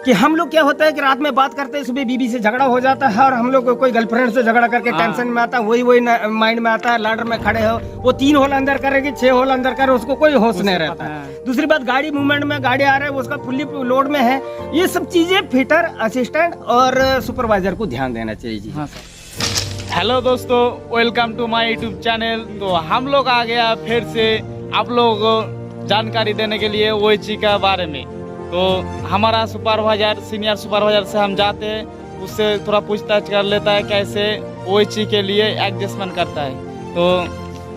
कि हम लोग क्या होता है कि रात में बात करते हैं, सुबह बीबी से झगड़ा हो जाता है और हम लोग कोई गर्लफ्रेंड से झगड़ा करके टेंशन में आता है, वही माइंड में आता है। लाडर में खड़े हो, वो 3 होल अंदर करेगी, 6 होल अंदर करे, उसको कोई होश नहीं रहता है। दूसरी बात, गाड़ी मूवमेंट में, गाड़ी आ रहा है, उसका फुल्ली लोड में है। ये सब चीजें फिटर, असिस्टेंट और सुपरवाइजर को ध्यान देना चाहिए जी। हाँ सर। हेलो दोस्तों, welcome to my YouTube channel. तो हम लोग आ गया फिर से आप लोग जानकारी देने के लिए ओएचई का बारे में। तो हमारा सुपरवाइजर, सीनियर सुपरवाइजर से हम जाते हैं, उससे थोड़ा पूछताछ कर लेता है कैसे ओएचई के लिए एडजस्टमेंट करता है। तो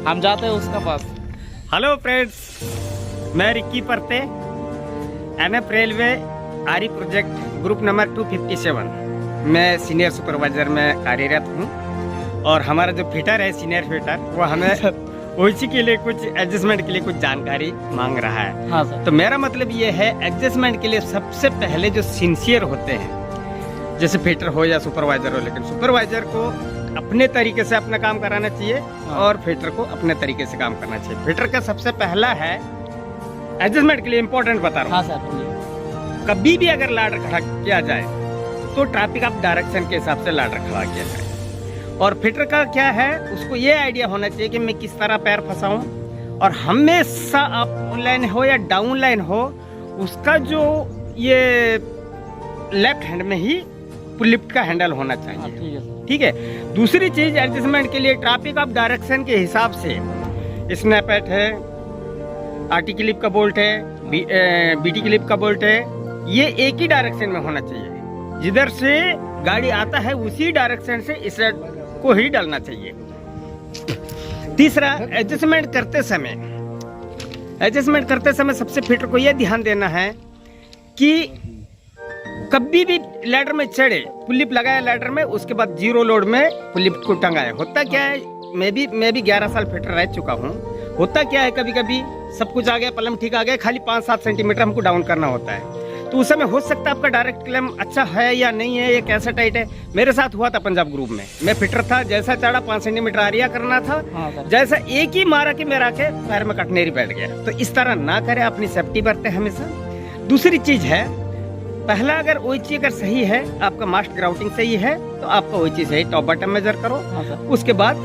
हम जाते हैं उसका पास। हेलो फ्रेंड्स, मैं रिक्की परते, एनएफ रेलवे आरी प्रोजेक्ट ग्रुप नंबर 257 मैं सीनियर सुपरवाइजर में कार्यरत हूँ। और हमारा जो फिटर है, सीनियर फिटर, वो हमें ओएचई के लिए कुछ एडजस्टमेंट के लिए कुछ जानकारी मांग रहा है। हाँ सर। तो मेरा मतलब ये है, एडजस्टमेंट के लिए सबसे पहले जो सिंसियर होते हैं, जैसे फिटर हो या सुपरवाइजर हो, लेकिन सुपरवाइजर को अपने तरीके से अपना काम कराना चाहिए और फिटर को अपने तरीके से काम करना चाहिए। फिटर का सबसे पहला है एडजस्टमेंट के लिए इम्पोर्टेंट बता रहा हूँ। हाँ सर। कभी भी अगर लाडर खड़ा किया जाए तो ट्रैफिक ऑफ डायरेक्शन के हिसाब से लाडर खड़ा किया जाए। और फिटर का क्या है, उसको ये आइडिया होना चाहिए कि मैं किस तरह पैर फंसाऊं, और हमेशा अप लाइन हो या डाउन लाइन हो, उसका जो ये लेफ्ट हैंड में ही लिफ्ट का हैंडल होना चाहिए। ठीक है। दूसरी चीज, एडजस्टमेंट के लिए ट्रैफिक ऑफ डायरेक्शन के हिसाब से स्नैपेट है, आरटी क्लिप का बोल्ट है, बीटी क्लिप का बोल्ट है, ये एक ही डायरेक्शन में होना चाहिए। जिधर से गाड़ी आता है उसी डायरेक्शन से इस को ही डालना चाहिए। तीसरा, एडजस्टमेंट करते समय सबसे फिटर को यह ध्यान देना है कि कभी भी लैडर में चढ़े, पुलिप लगाया लैडर में, उसके बाद जीरो लोड में पुलिप को टंगाए। होता क्या है, मैं भी 11 साल फिटर रह चुका हूँ। होता क्या है, कभी कभी सब कुछ आ गया, पलम ठीक आ गया, खाली 5-7 सेंटीमीटर हमको डाउन करना होता है। तो उस समय हो सकता है आपका डायरेक्ट क्लेम अच्छा है या नहीं है, ये कैसा टाइट है। मेरे साथ हुआ था पंजाब ग्रुप में, मैं फिटर था, जैसा चढ़ा 5 सेंटीमीटर आरिया करना था। हाँ जैसा एक ही मारा कि मेरा के पैर में कटनेरी बैठ गया। तो इस तरह ना करें, अपनी सेफ्टी बरते हमेशा। दूसरी चीज है, पहला अगर ओएचई अगर सही है, आपका मास्ट ग्राउटिंग सही है, तो आपका ओएचई सही, टॉप बॉटम मेजर करो। हाँ उसके बाद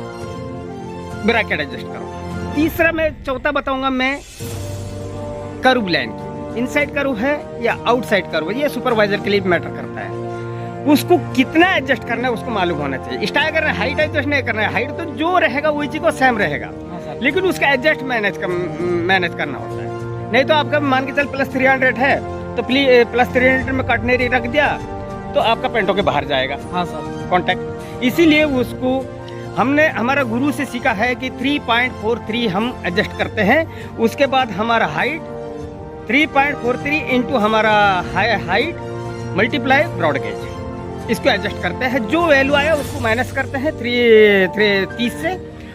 ब्रैकेट एडजस्ट करो। तीसरा, मैं चौथा बताऊंगा मैं, कर्व लाइन की, इनसाइड कर्व है या आउटसाइड कर्व, ये सुपरवाइजर के लिए मैटर करता है। उसको कितना एडजस्ट करना है उसको मालूम होना चाहिए। स्टाइल करना है, हाइट एडजस्ट नहीं करना है। हाइट तो जो रहेगा ओएचई को सेम रहेगा, लेकिन उसका एडजस्ट मैनेज करना होता है। नहीं तो आपका मान के चल +300 है, तो +300 में कटनेरी रख दिया तो आपका पेंटो के बाहर जाएगा। हाँ सर। कॉन्टैक्ट। इसीलिए उसको हमने हमारा गुरु से सीखा है कि 3.43 हम एडजस्ट करते हैं। उसके बाद हमारा हाइट 3.43 इंटू हमारा हाइट मल्टीप्लाई ब्रॉड गेज, इसको एडजस्ट करते हैं। जो वैल्यू आया उसको माइनस करते हैं 30 से,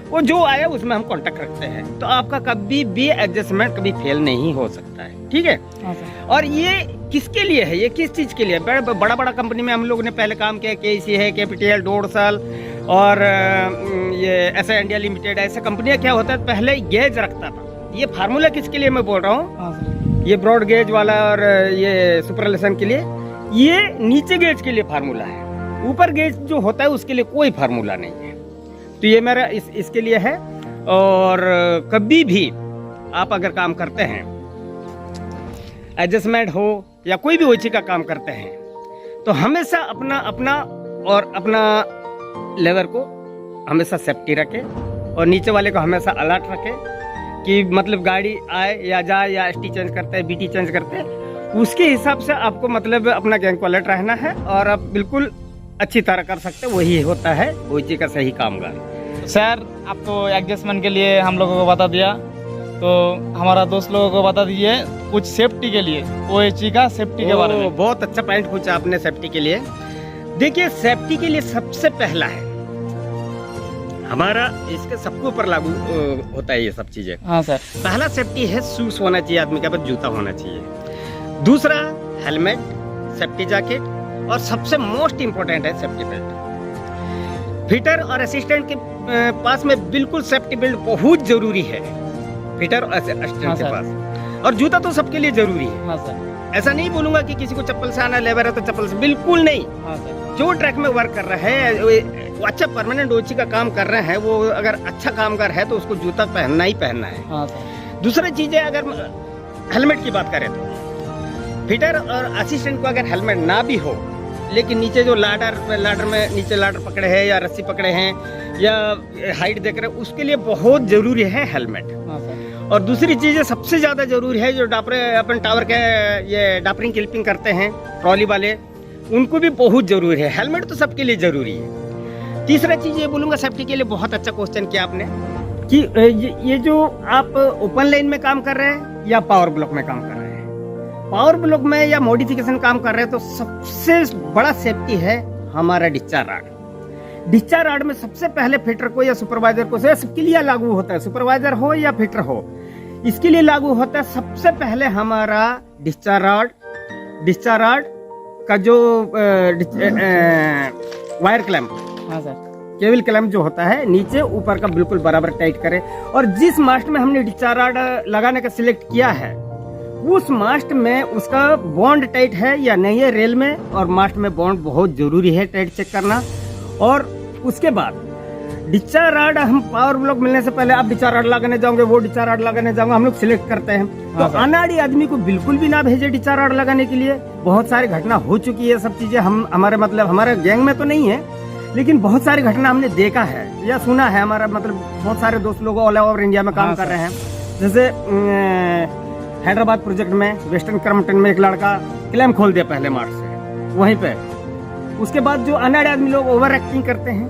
वो जो आया उसमें हम कॉन्टैक्ट रखते हैं। तो आपका कभी भी एडजस्टमेंट कभी फेल नहीं हो सकता है। ठीक है। और ये किसके लिए है, ये किस चीज़ के लिए? बड़ा कंपनी में हम लोग ने पहले काम किया, केसी है, कैपिटल, डोरसल और ये ऐसा इंडिया लिमिटेड, ऐसे कंपनियां क्या होता है पहले गेज रखता था। ये फार्मूला किसके लिए मैं बोल रहा हूँ, ये ब्रॉड गेज वाला और ये सुपरलेशन के लिए, ये नीचे गेज के लिए फार्मूला है। ऊपर गेज जो होता है उसके लिए कोई फार्मूला नहीं है। तो ये मेरा इसके लिए है। और कभी भी आप अगर काम करते हैं, एडजस्टमेंट हो या कोई भी ओएचई का काम करते हैं, तो हमेशा अपना लेवर को हमेशा सेफ्टी रखें और नीचे वाले को हमेशा अलर्ट रखें कि मतलब गाड़ी आए या जाए या एसटी चेंज करते हैं, बीटी चेंज करते हैं, उसके हिसाब से आपको मतलब अपना गैंग को अलर्ट रहना है और आप बिल्कुल अच्छी तरह कर सकते हैं। वही होता है ओएचई का सही कामगार। सर, आपको एडजस्टमेंट के लिए हम लोगों को बता दिया, तो हमारा दोस्त लोगों को बता दीजिए कुछ सेफ्टी के लिए, ओएचई का सेफ्टी के बारे में। बहुत अच्छा पॉइंट पूछा आपने सेफ्टी के लिए। देखिए, सेफ्टी के लिए सबसे पहला है हमारा, इसके सबके ऊपर लागू होता है ये सब चीजें। हाँ सर। पहला सेफ्टी है, शूज होना चाहिए, आदमी के पास जूता होना चाहिए। दूसरा, हेलमेट, सेफ्टी जैकेट, और सबसे मोस्ट इंपॉर्टेंट है सेफ्टी बेल्ट। फिटर और असिस्टेंट के पास में बिल्कुल सेफ्टी बेल्ट बहुत जरूरी है, फिटर और असिस्टेंट के पास। और जूता तो सबके लिए जरूरी है। हाँ सर। ऐसा नहीं बोलूंगा कि किसी को चप्पल से आना, लेबर है तो चप्पल से, बिल्कुल नहीं। हाँ सर। जो ट्रैक में वर्क कर रहा है, वो अच्छा परमानेंट ओची का काम कर रहे हैं, वो अगर अच्छा कामगार है तो उसको जूता पहनना ही पहनना है। हाँ सर। दूसरी चीजें, अगर हेलमेट की बात करें तो फिटर और असिस्टेंट को अगर हेलमेट ना भी हो, लेकिन नीचे जो लाडर में नीचे लाडर पकड़े हैं या रस्सी पकड़े हैं या हाइट देख रहे हैं, उसके लिए बहुत जरूरी है हेलमेट। हाँ सर। और दूसरी चीजें सबसे ज्यादा जरूरी है, जो अपन टावर के ये डापरिंग क्लिपिंग करते हैं ट्रॉली वाले, उनको भी बहुत जरूरी है। हेलमेट तो सबके लिए जरूरी है। तीसरा चीज ये बोलूंगा, सेफ्टी के लिए बहुत अच्छा क्वेश्चन किया आपने कि ये जो आप ओपन लाइन में काम कर रहे हैं या पावर ब्लॉक में काम कर रहे हैं। पावर ब्लॉक में या मॉडिफिकेशन काम कर रहे हैं तो सबसे बड़ा सेफ्टी है हमारा डिस्चार्ज रॉड। डिस्चार्ज रॉड में सबसे पहले फिटर को या सुपरवाइजर को, सबके लिए लागू होता है, सुपरवाइजर हो या फिटर हो, इसके लिए लागू होता है सबसे पहले हमारा डिस्चार्ज रॉड का जो वायर क्लैंप, हाँ सर, केबल क्लैंप जो होता है नीचे ऊपर का बिल्कुल बराबर टाइट करें। और जिस मास्ट में हमने डिस्चार्ज रॉड लगाने का सिलेक्ट किया है, उस मास्ट में उसका बॉन्ड टाइट है या नहीं है रेल में, और मास्ट में बॉन्ड बहुत जरूरी है टाइट चेक करना। और उसके बाद डिस्चार्ज रॉड, हम पावर ब्लॉक मिलने से पहले आप डिस्चार्ज रॉड लगाने जाओगे, वो डिस्चार्ज रॉड लगाने जाऊंगा, हम लोग सिलेक्ट करते हैं। तो अनाड़ी आदमी को बिल्कुल भी ना भेजे डिस्चार्ज रॉड लगाने के लिए। बहुत सारी घटना हो चुकी है, सब चीजें हम हमारे गैंग में तो नहीं है, लेकिन बहुत सारी घटना हमने देखा है या सुना है। हमारा बहुत सारे दोस्त लोग ऑल ओवर इंडिया में काम कर रहे हैं। जैसे हैदराबाद प्रोजेक्ट में वेस्टर्न क्रम्पटन में एक लड़का क्लैम खोल दिया पहले मार्च से वहीं पे। उसके बाद जो अनाड़े आदमी लोग ओवर एक्टिंग करते हैं,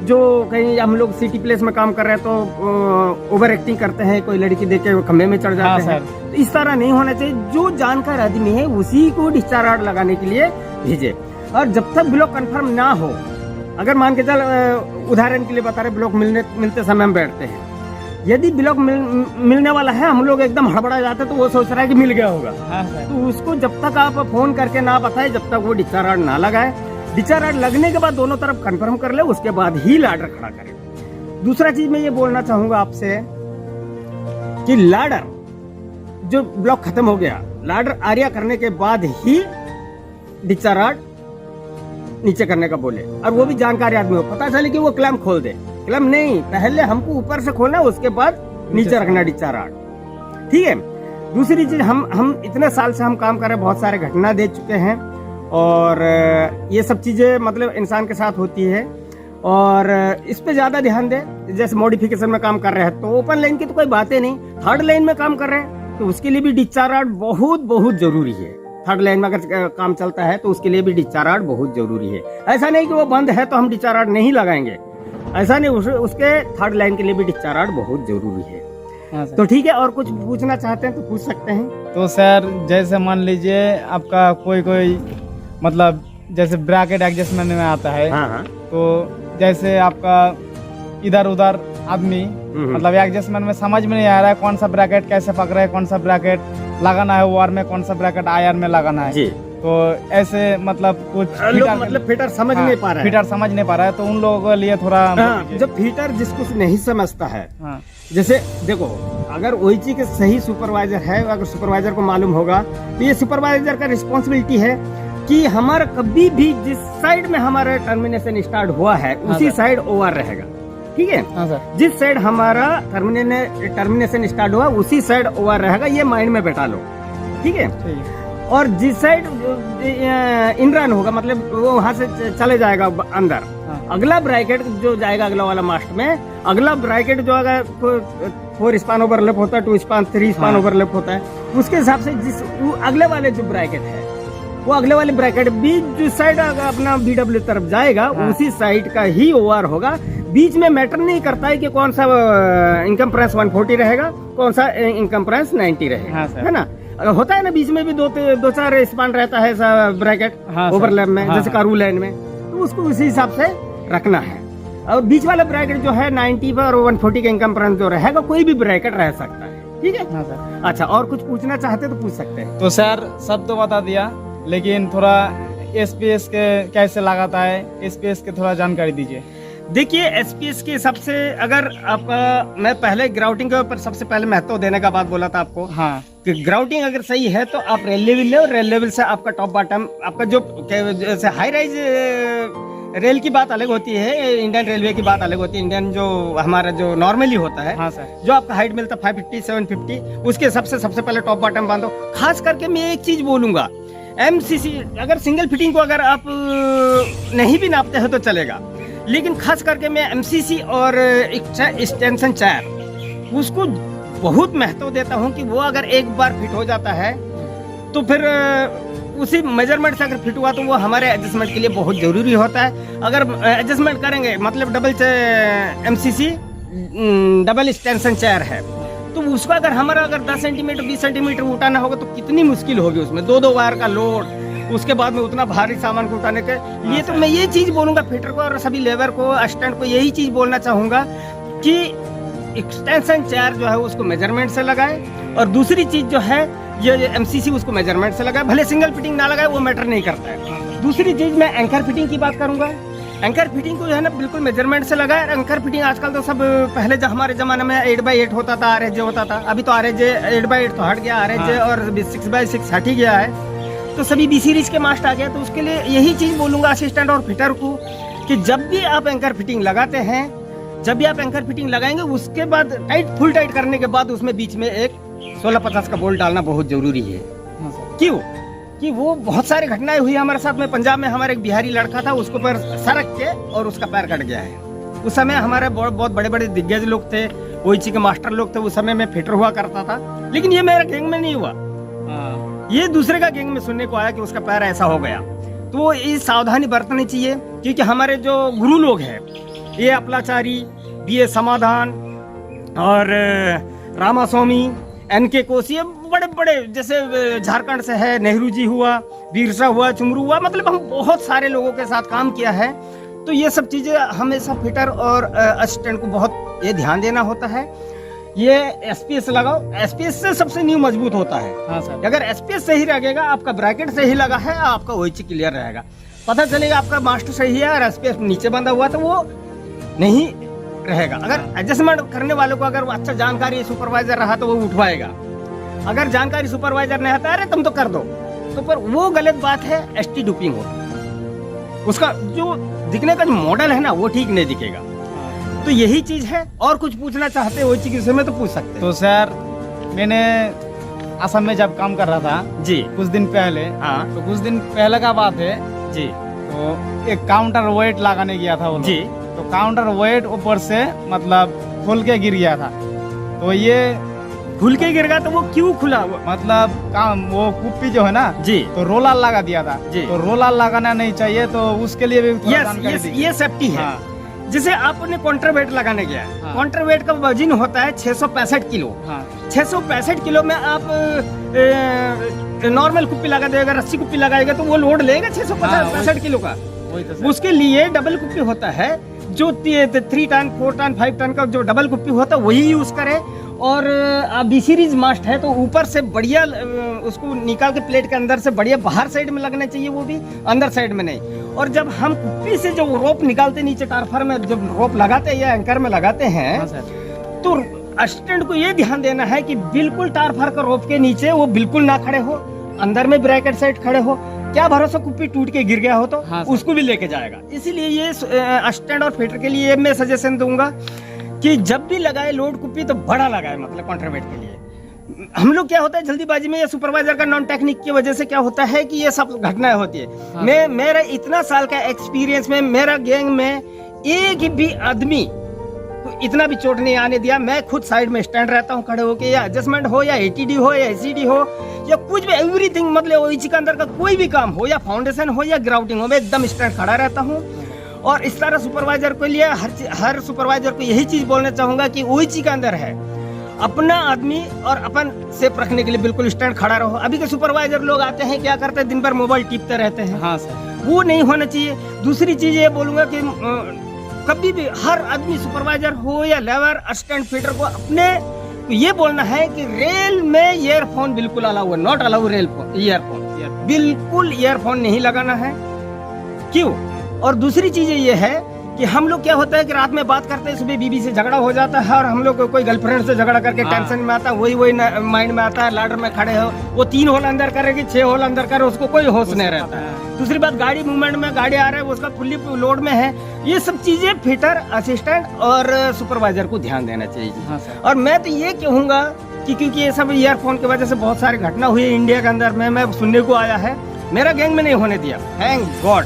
जो कहीं हम लोग सिटी प्लेस में काम कर रहे हैं तो ओवर एक्टिंग करते हैं, कोई लड़की देख के खंभे में चढ़ जाते हैं। तो इस तरह नहीं होना चाहिए। जो जानकार आदमी है उसी को डिस्चार्ज रॉड लगाने के लिए भेजे। और जब तक ब्लॉक कंफर्म ना हो, अगर मान के चल उदाहरण के लिए बता रहे, ब्लॉक मिलते समय हम बैठते हैं, यदि ब्लॉक मिलने वाला है, हम लोग एकदम हड़बड़ा जाते हैं तो वो सोच रहा है कि मिल गया होगा। तो उसको जब तक आप फोन करके ना बताए, जब तक वो डिस्चार्ज रॉड ना लगाए, डिस्चार्ज रॉड लगने के बाद दोनों तरफ कंफर्म कर ले, उसके बाद ही लाडर खड़ा करें। दूसरा चीज मैं ये बोलना चाहूंगा आपसे कि लाडर जो ब्लॉक खत्म हो गया, लाडर आरिया करने के बाद ही डिस्चार्ज रॉड नीचे करने का बोले। और वो भी जानकारी आदमी हो, पता चले कि वो क्लैंप खोल दे। क्लैंप नहीं, पहले हमको ऊपर से खोलना, उसके बाद नीचे रखना डिस्चार्ज रॉड। ठीक है। दूसरी चीज, हम इतने साल से हम काम कर रहे हैं, बहुत सारे घटना देख चुके हैं, और ये सब चीजें मतलब इंसान के साथ होती है, और इस पे ज्यादा ध्यान दे। जैसे मॉडिफिकेशन में काम कर रहे हैं तो ओपन लाइन की तो कोई बातें नहीं, थर्ड लाइन में काम कर रहे हैं तो उसके लिए भी डिस्चार्ज रॉड बहुत बहुत जरूरी है। थर्ड लाइन में अगर काम चलता है तो उसके लिए भी डिस्चार्ज रॉड बहुत जरूरी है। ऐसा नहीं कि वो बंद है तो हम डिस्चार्ज रॉड नहीं लगाएंगे, ऐसा नहीं। उसके थर्ड लाइन के लिए भी डिस्चार्ज रॉड बहुत जरूरी है। तो ठीक है, और कुछ पूछना चाहते हैं तो पूछ सकते हैं। तो सर जैसे मान लीजिए आपका कोई मतलब जैसे ब्रैकेट एडजस्टमेंट में आता है, हाँ। तो जैसे आपका इधर उधर आदमी मतलब एडजस्टमेंट में समझ में नहीं आ रहा है कौन सा ब्रैकेट कैसे पकड़ा है, कौन सा ब्रैकेट लगाना है ओआर में, कौन सा ब्रैकेट आईआर में लगाना है जी। तो ऐसे मतलब कुछ मतलब फिटर समझ नहीं पा रहा है, फिटर समझ नहीं पा रहा है, तो उन लोगों के लिए थोड़ा जब फिटर जिसको नहीं समझता है, जैसे देखो अगर वही चीज के सही सुपरवाइजर है, अगर सुपरवाइजर को मालूम होगा तो ये सुपरवाइजर का रिस्पॉन्सिबिलिटी है कि हमारा कभी भी जिस साइड में हमारा टर्मिनेशन स्टार्ट हुआ है उसी साइड ओवर रहेगा। ठीक है। जिस साइड हमारा टर्मिनेशन स्टार्ट हुआ उसी साइड ओवर रहेगा, ये माइंड में बैठा लो। ठीक है। और जिस साइड इनरन होगा मतलब वो वहां से चले जाएगा अंदर, अगला ब्रैकेट जो जाएगा अगला वाला मास्ट में, अगला ब्रैकेट जो अगर 4 स्पान ओवरलैप होता है, 2 स्पान 3 स्पान ओवरलैप होता है, उसके हिसाब से जिस अगले वाले जो ब्रैकेट है वो अगले वाले ब्रैकेट भी जो साइड अपना BW तरफ जाएगा उसी साइड का ही ओवर होगा। बीच में मैटर नहीं करता है कि कौन सा इनकम प्रेस 140 रहेगा, कौन सा इनकम प्रेस 90 रहेगा, है ना। होता है ना बीच में भी दो चार स्पान रहता है ब्रैकेट ओवरलैप में, जैसे कारू लाइन में, तो उसको उसी हिसाब से रखना है। और बीच वाला ब्रैकेट जो है 90 पर 140 का इनकम प्रेस जो रहेगा, कोई भी ब्रैकेट रह सकता है। ठीक है। अच्छा, और कुछ पूछना चाहते तो पूछ सकते हैं। तो सर सब तो बता दिया, लेकिन थोड़ा SPS के कैसे लगाता है, SPS के थोड़ा जानकारी दीजिए। देखिए एसपीएस के सबसे अगर आप मैं पहले ग्राउटिंग के ऊपर सबसे पहले महत्व देने का बात बोला था आपको हाँ कि ग्राउटिंग अगर सही है तो आप रेल लेवल ले और रेल लेवल से आपका टॉप बॉटम आपका जो जैसे हाई राइज रेल की बात अलग होती है, इंडियन रेलवे की बात अलग होती है, इंडियन जो हमारा जो नॉर्मली होता है, हाँ सर, जो आपका हाइट मिलता है 550 750, उसके सबसे पहले टॉप बॉटम बांधो। खास करके मैं एक चीज बोलूंगा, एमसीसी अगर सिंगल फिटिंग को अगर आप नहीं भी नापते हो तो चलेगा, लेकिन खास करके मैं एमसीसी और एक्सटेंशन चार उसको बहुत महत्व देता हूं कि वो अगर एक बार फिट हो जाता है तो फिर उसी मेजरमेंट से अगर फिट हुआ तो वो हमारे एडजस्टमेंट के लिए बहुत जरूरी होता है। अगर एडजस्टमेंट करेंगे मतलब double MCC double extension chair है तो उसको अगर हमारा अगर 10 सेंटीमीटर 20 सेंटीमीटर उठाना होगा तो कितनी मुश्किल होगी, उसमें दो वायर का लोड, उसके बाद में उतना भारी सामान को उठाने के लिए। तो मैं ये चीज बोलूंगा फिटर को और सभी लेबर को असिस्टेंट को यही चीज बोलना चाहूंगा कि एक्सटेंशन चेयर जो है उसको मेजरमेंट से लगाए, और दूसरी चीज जो है ये एमसीसी उसको मेजरमेंट से लगाए, भले सिंगल फिटिंग ना लगाए वो मैटर नहीं करता है। दूसरी चीज मैं एंकर फिटिंग की बात करूंगा, एंकर फिटिंग को जो है ना बिल्कुल मेजरमेंट से लगाए। एंकर फिटिंग आजकल तो सब पहले जो हमारे जमाने में 8x8 होता था, RSJ होता था, अभी तो RSJ 8x8 तो हट गया, RSJ और 6x6 हट ही गया है, तो सभी बी सीरीज के मास्ट आ गया। तो उसके लिए यही चीज बोलूंगा असिस्टेंट और फिटर को कि जब भी आप एंकर फिटिंग लगाते हैं, जब भी आप एंकर फिटिंग लगाएंगे उसके बाद फुल टाइट करने के बाद उसमें बीच में एक 1650 का बोल्ट डालना बहुत जरूरी है। क्यों कि वो बहुत सारी घटनाएं हुई हमारे साथ में। पंजाब में हमारे एक बिहारी लड़का था, उसको पर सरक के और उसका पैर कट गया है। उस समय हमारे बहुत बड़े बड़े दिग्गज लोग थे, ओइची के मास्टर लोग थे, उस समय मैं फिटर हुआ करता था, लेकिन ये मेरा गैंग में नहीं हुआ, ये दूसरे का गैंग में सुनने को आया कि उसका पैर ऐसा हो गया। तो ये सावधानी बरतनी चाहिए, क्योंकि हमारे जो गुरु लोग हैं ये अपलाचारी, BA समाधान और रामास्वामी, NK कोसी, बड़े बड़े जैसे झारखंड से है, नेहरू जी हुआ, बिरसा हुआ, चुमरू हुआ, मतलब हम बहुत सारे लोगों के साथ काम किया है। तो ये सब चीजें हमेशा फिटर और असिस्टेंट को बहुत ये ध्यान देना होता है। ये SPS लगाओ, SPS से सबसे न्यू मजबूत होता है। हाँ सर, अगर SPS सही रहेगा, आपका ब्रैकेट सही लगा है, आपका ओइची क्लियर रहेगा, पता चलेगा आपका मास्टर सही है और SPS नीचे बंधा हुआ तो वो नहीं रहेगा। अगर एडजस्टमेंट करने वालों को अगर अच्छा जानकारी सुपरवाइजर रहा तो वो उठवाएगा, अगर जानकारी सुपरवाइजर नहीं आता, अरे तुम तो कर दो, तो पर वो गलत बात है, ST डूपिंग हो, उसका जो दिखने का जो मॉडल है ना वो ठीक नहीं दिखेगा। तो यही चीज है। और कुछ पूछना चाहते हो ओइची के विषय में तो पूछ सकते हैं। तो सर मैंने असम में जब काम कर रहा था जी कुछ दिन पहले, हाँ तो कुछ दिन पहले का बात है जी, तो एक काउंटर वेट लगाने गया था वो लोग। जी, तो काउंटर वेट ऊपर से मतलब खुल के गिर गया था। तो ये खुल के गिर गया तो वो क्यों खुला? मतलब काम वो कुप्पी जो है ना जी, तो रोलर लगा दिया था जी। तो रोलर लगाना नहीं चाहिए, तो उसके लिए भी थोड़ा जानकारी यस दीजिए। ये सेफ्टी है। हाँ, जैसे आपने काउंटर वेट लगाने गया है, हाँ। काउंटर वेट का वजन होता है 665 किलो। हाँ, 665 किलो में आप नॉर्मल कुप्पी लगा देगा, रस्सी कुप्पी लगाएगा तो वो लोड लेगा 665 किलो का। वही तो सर। उसके लिए डबल कुप्पी होता है, जो 3 टन 4 टन 5 टन का जो डबल कुप्पी होता है वही यूज करे। और बी सीरीज मास्ट है तो ऊपर से बढ़िया उसको निकाल के प्लेट के अंदर से बढ़िया बाहर साइड में लगना चाहिए, वो भी अंदर साइड में नहीं। और जब हम कुप्पी से जो रोप निकालते नीचे टारफर में जब रोप लगाते हैं या एंकर में लगाते हैं, हाँ सर। तो असिस्टेंट को ये ध्यान देना है कि बिल्कुल टारफर का रोप के नीचे वो बिल्कुल ना खड़े हो, अंदर में ब्रैकेट साइड खड़े हो। क्या भरोसा कुप्पी टूट के गिर गया हो तो हाँ उसको भी लेके जाएगा। इसीलिए ये असिस्टेंट और फिटर के लिए मैं सजेशन दूंगा कि जब भी लगाए लोड कुप्पी तो बड़ा लगाए, मतलब कॉन्ट्रावेट के लिए। हम लोग क्या होता है जल्दीबाजी में या सुपरवाइजर का नॉन टेक्निक की वजह से क्या होता है कि ये सब घटनाएं होती है। हाँ। मेरा इतना साल का एक्सपीरियंस में मेरा गैंग में एक भी आदमी को इतना भी चोट नहीं आने दिया। मैं खुद साइड में स्टैंड रहता हूँ खड़े होके, या एडजस्टमेंट हो या ATD हो या ACD हो या कुछ भी, एवरीथिंग, मतलब ओइची के अंदर का कोई भी काम हो या फाउंडेशन हो या ग्राउटिंग हो, मैं एकदम स्टैंड खड़ा रहता हूँ। और इस तरह सुपरवाइजर के लिए हर सुपरवाइजर को यही चीज बोलना चाहूंगा कि ओइची के अंदर है अपना आदमी और अपन सेफ रखने के लिए बिल्कुल स्टैंड खड़ा रहो। अभी के सुपरवाइजर लोग आते हैं क्या करते हैं, दिन भर मोबाइल टीपते रहते हैं। हाँ सर, वो नहीं होना चाहिए। दूसरी चीज ये बोलूंगा कि कभी भी हर आदमी सुपरवाइजर हो या लेबर असिस्टेंट फिटर को अपने को ये बोलना है कि रेल में ईयरफोन बिल्कुल अलाउ है, not allow rail phone, earphone बिल्कुल ईयरफोन नहीं लगाना है। क्यों? और दूसरी चीज ये है कि हम लोग क्या होता है कि रात में बात करते हैं, सुबह बीवी से झगड़ा हो जाता है, और हम लोग कोई गर्लफ्रेंड से झगड़ा करके टेंशन में आता है, वही माइंड में आता है, लाडर में खड़े हो, वो 3 होल अंदर करेगी, 6 होल अंदर करे, उसको कोई होश नहीं रहता है। दूसरी बात, गाड़ी मूवमेंट में, गाड़ी आ रहा है, उसका फुल्ली लोड में है, ये सब चीजें फिटर, असिस्टेंट और सुपरवाइजर को ध्यान देना चाहिए। और मैं तो ये कहूँगा कि क्योंकि ये सब ईयरफोन की वजह से बहुत सारी घटना हुई है इंडिया के अंदर में, मैं सुनने को आया है, मेरा गैंग में नहीं होने दिया, थैंक गॉड।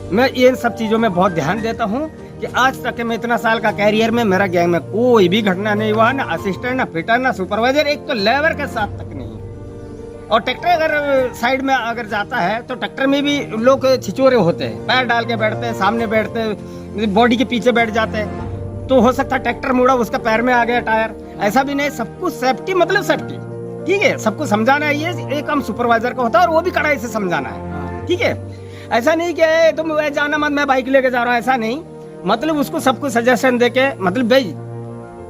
मैं इन सब चीज़ों में बहुत ध्यान देता हूँ कि आज तक मैं इतना साल का कैरियर में मेरा गैंग में कोई भी घटना नहीं हुआ, ना असिस्टेंट, ना फिटर, ना सुपरवाइजर, एक तो लेबर के साथ तक नहीं। और ट्रैक्टर अगर साइड में अगर जाता है तो ट्रैक्टर में भी लोग छिचोरे होते हैं, पैर डाल के बैठते हैं, सामने बैठते हैं, बॉडी के पीछे बैठ जाते हैं, तो हो सकता है ट्रैक्टर मुड़ा, उसका पैर में आ गया टायर। ऐसा भी नहीं, सब कुछ सेफ्टी मतलब सेफ्टी, ठीक है, सबको समझाना है, ये काम सुपरवाइजर का होता है, और वो भी कड़ाई से समझाना है, ठीक है। ऐसा नहीं कि तुम वह जाना मत, मैं बाइक लेके जा रहा हूँ, ऐसा नहीं, मतलब उसको सबको सजेशन देके, मतलब भाई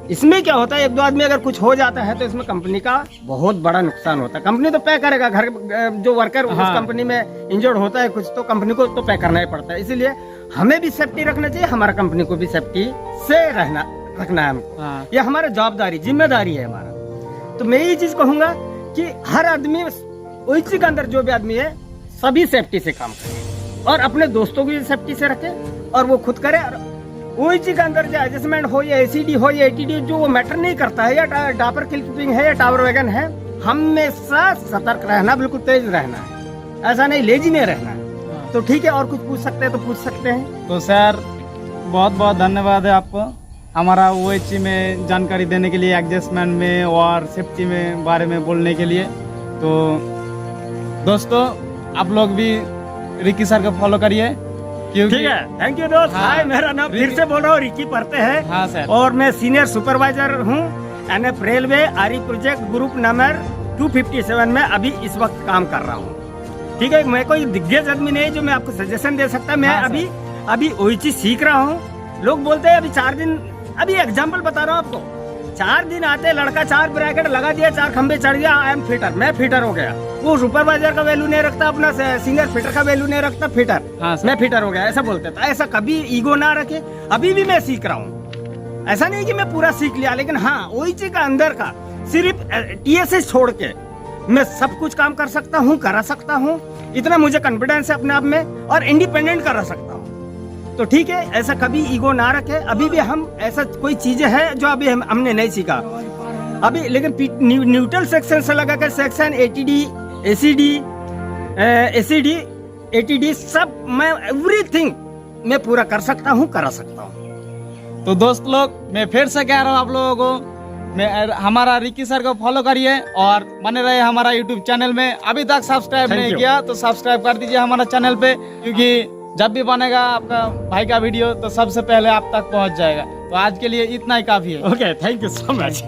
इसमें क्या होता है, 1-2 आदमी अगर कुछ हो जाता है तो इसमें कंपनी का बहुत बड़ा नुकसान होता है। कंपनी तो पे करेगा, घर जो वर्कर उस कंपनी में इंजर्ड होता है कुछ, तो कंपनी को तो पे करना ही पड़ता है। इसीलिए हमें भी सेफ्टी रखना चाहिए, हमारा कंपनी को भी सेफ्टी से रखना है हमको, ये हमारा जवाबदारी, जिम्मेदारी है हमारा। तो मैं ये चीज कहूंगा कि हर आदमी ओएचसी के अंदर जो भी आदमी है, सभी सेफ्टी से काम करे, और अपने दोस्तों को भी सेफ्टी से रखे, और वो खुद करे। और ओएचसी के अंदर जो एडजस्टमेंट हो, या एसीडी हो, या एटीडी, जो वो मैटर नहीं करता है, या डापर क्लिपिंग है, या टावर वैगन है, हमेशा सतर्क रहना, बिल्कुल तेज रहना है, ऐसा नहीं लेजी नहीं रहना है। तो ठीक है, और कुछ पूछ सकते हैं तो पूछ सकते हैं। तो सर बहुत बहुत धन्यवाद है आपको हमारा ओएचसी में जानकारी देने के लिए, एडजस्टमेंट में और सेफ्टी में बारे में बोलने के लिए। तो दोस्तों आप लोग भी रिकी सर को फॉलो करिए, क्योंकि ठीक है, थैंक यू दोस्त। हाय, मेरा नाम फिर से बोल रहा हूँ, रिकी पढ़ते हैं। हाँ सर, और मैं सीनियर सुपरवाइजर हूँ एनएफ रेलवे आरी प्रोजेक्ट ग्रुप नंबर 257 में अभी इस वक्त काम कर रहा हूँ, ठीक है। मैं कोई दिग्गज आदमी नहीं जो मैं आपको सजेशन दे सकता। मैं अभी ओएचसी सीख रहा हूँ। लोग बोलते हैं अभी 4 दिन, अभी एग्जाम्पल बता रहा हूँ आपको, 4 दिन आते लड़का 4 ब्रैकेट लगा दिया, 4 खंबे चढ़ गया, आई एम फिटर, मैं फिटर हो गया। वो सुपरवाइजर का वैल्यू नहीं रखता, अपना सीनियर फिटर का वैल्यू नहीं रखता, फिटर, मैं फिटर हो गया, ऐसा बोलते। तो ऐसा कभी ईगो ना रखे। अभी भी मैं सीख रहा हूँ, ऐसा नहीं कि मैं पूरा सीख लिया, लेकिन हाँ ओएचसी का अंदर का सिर्फ टीएसएस छोड़ के मैं सब कुछ काम कर सकता हूँ, करा सकता हूँ, इतना मुझे कॉन्फिडेंस है अपने आप में, और इंडिपेंडेंट करा सकता हूँ। तो ठीक है, ऐसा कभी ईगो ना रखे। अभी भी हम ऐसा कोई चीजें हैं जो अभी हमने नहीं सीखा अभी, लेकिन न्यूट्रल सेक्शन से लगा कर सेक्शन एटीडी, एसीडी, एटीडी, सब मैं एवरीथिंग मैं पूरा कर सकता हूँ, करा सकता हूँ। तो दोस्त लोग मैं फिर से कह रहा हूँ आप लोगों को, हमारा रिकी सर को फॉलो करिए और बने रहे हमारा यूट्यूब चैनल में। अभी तक सब्सक्राइब नहीं किया तो सब्सक्राइब कर दीजिए हमारा चैनल पे, क्योंकि जब भी बनेगा आपका भाई का वीडियो तो सबसे पहले आप तक पहुंच जाएगा। तो आज के लिए इतना ही काफी है। Okay, thank you so much.